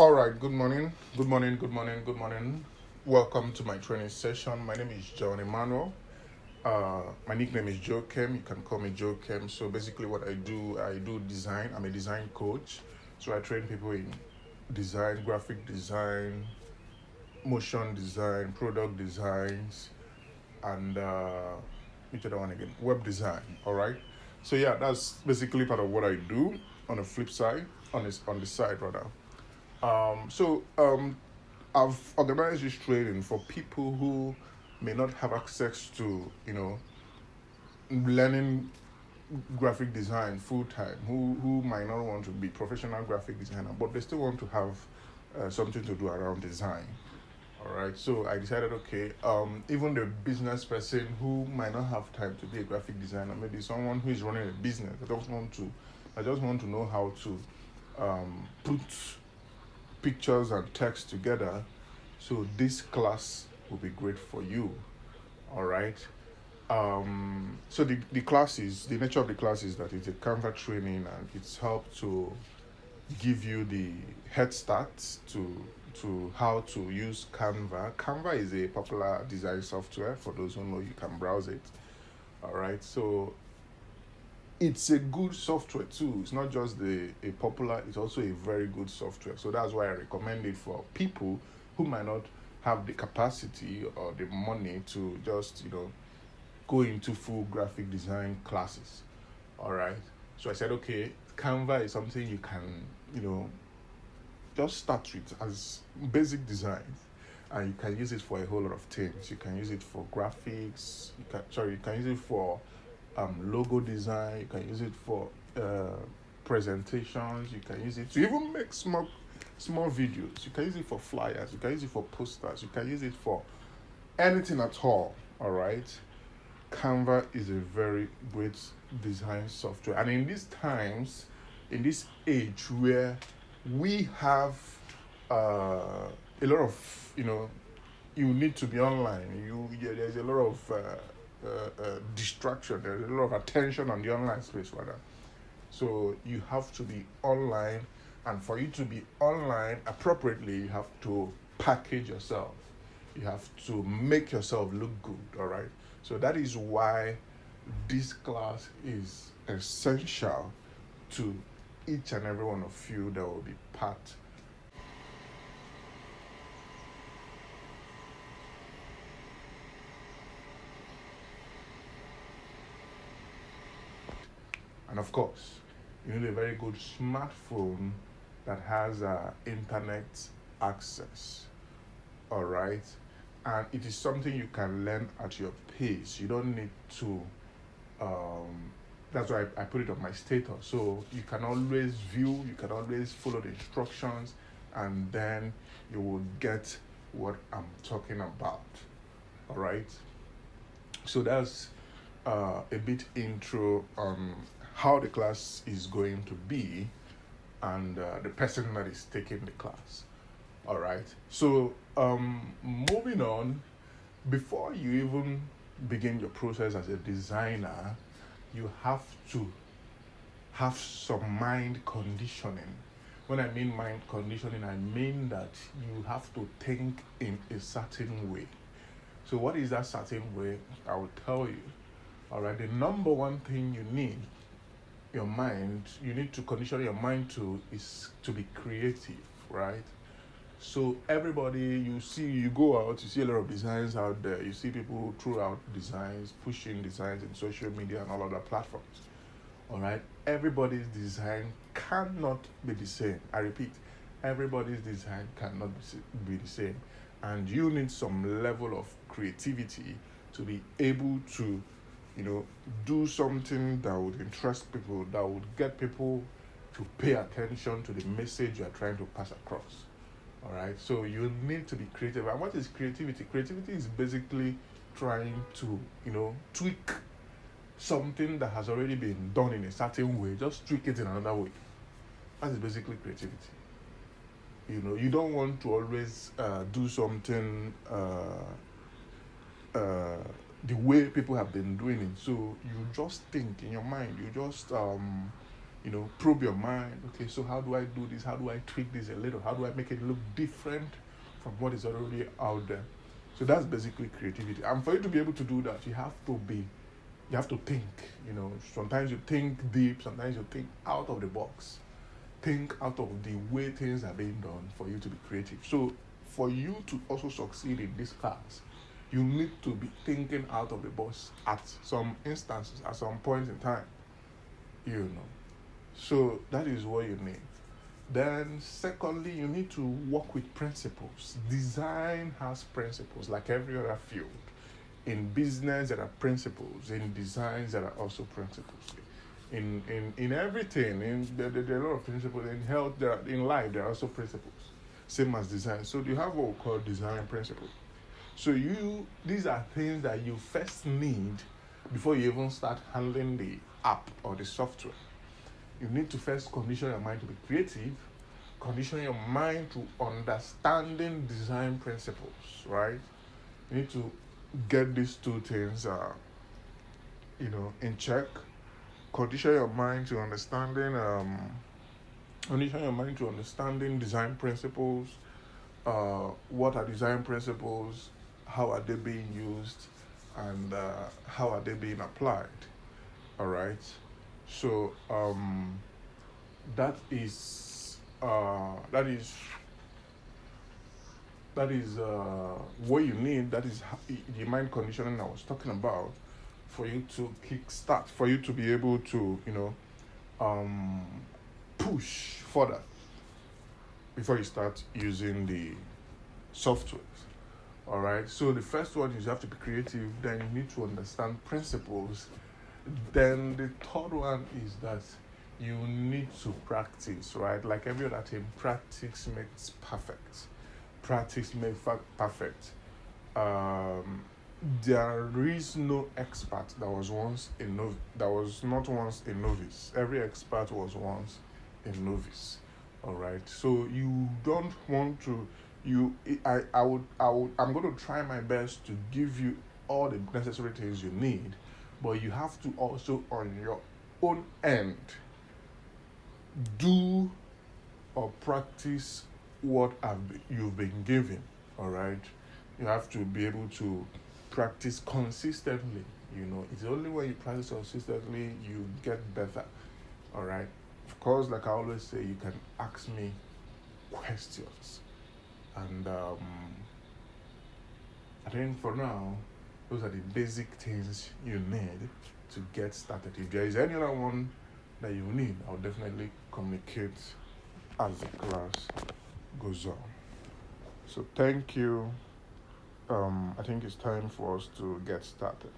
All right, good morning, good morning, good morning, good morning. Welcome to my training session. My name is John Emmanuel. My nickname is Joe Kem. You can call me Joe Kem. So basically, what I do design. I'm a design coach. So I train people in design, graphic design, motion design, product designs, and which other one again? Web design. All right. So yeah, that's basically part of what I do. On the flip side, on the side rather. So I've organized this training for people who may not have access to, learning graphic design full time, who might not want to be professional graphic designer, but they still want to have something to do around design. All right, so I decided, okay, even the business person who might not have time to be a graphic designer, maybe someone who is running a business, I just want to know how to put pictures and text together. So this class will be great for you. All right. So the nature of the class is that it's a Canva training, and it's helped to give you the head start to how to use Canva. Canva is a popular design software. For those who know, you can browse it. All right. So it's a good software too. It's not just a popular, it's also a very good software. So that's why I recommend it for people who might not have the capacity or the money to just, go into full graphic design classes. All right. So I said, okay, Canva is something you can, just start with as basic designs. And you can use it for a whole lot of things. You can use it for graphics. You can use it for logo design. You can use it for presentations. You can use it to even make small videos. You can use it for flyers. You can use it for posters. You can use it for anything at all. All right. Canva is a very great design software, and in these times, in this age where we have a lot of you need to be online. There's a lot of distraction. There's a lot of attention on the online space, rather. So you have to be online, and for you to be online appropriately, you have to package yourself. You have to make yourself look good. All right. So that is why this class is essential to each and every one of you that will be part. And of course, you need a very good smartphone that has internet access. All right. And it is something you can learn at your pace. You don't need to. That's why I put it on my status. So you can always view, you can always follow the instructions, and then you will get what I'm talking about. All right. So that's a bit intro on how the class is going to be, and the person that is taking the class. All right. So moving on, before you even begin your process as a designer, you have to have some mind conditioning. When I mean mind conditioning, I mean that you have to think in a certain way. So, what is that certain way? I will tell you. All right. The number one thing you need to condition your mind to is to be creative, right? So everybody you go out, you see a lot of designs out there. You see people throw out designs, pushing designs in social media and all other platforms. All right, everybody's design cannot be the same. I repeat, everybody's design cannot be the same, and you need some level of creativity to be able to, do something that would interest people, that would get people to pay attention to the message you are trying to pass across. All right, so you need to be creative. And what is creativity? Creativity is basically trying to, tweak something that has already been done in a certain way, just tweak it in another way. That is basically creativity. You don't want to always do something the way people have been doing it. So you just think in your mind, you just probe your mind. Okay, so how do I do this? How do I tweak this a little? How do I make it look different from what is already out there? So that's basically creativity. And for you to be able to do that, you have to think. Sometimes you think deep, sometimes you think out of the box. Think out of the way things are being done for you to be creative. So for you to also succeed in this class, you need to be thinking out of the box at some instances, at some point in time. So that is what you need. Then secondly, you need to work with principles. Design has principles like every other field. In business there are principles, in designs there are also principles. In everything, there are a lot of principles. In health, in life there are also principles, same as design. So you have what we call design principles. So these are things that you first need before you even start handling the app or the software. You need to first condition your mind to be creative, condition your mind to understanding design principles, right? You need to get these two things, in check. Condition your mind to understanding design principles. What are design principles? How are they being used? And how are they being applied? All right. So that is what you need. That is the mind conditioning I was talking about, for you to kickstart, for you to be able to push further before you start using the software. All right. So the first one is you have to be creative. Then you need to understand principles. Then the third one is that you need to practice, right? Like every other thing, practice makes perfect. Practice makes perfect. There is no expert that was not once a novice. Every expert was once a novice. All right. So you don't want to. I'm going to try my best to give you all the necessary things you need, but you have to also, on your own end, do or practice what you've been given. All right. You have to be able to practice consistently. It's only when you practice consistently you get better. All right. Of course, like I always say, you can ask me questions, and I think for now those are the basic things you need to get started. If there is any other one that you need, I'll definitely communicate as the class goes on. So thank you. I think it's time for us to get started.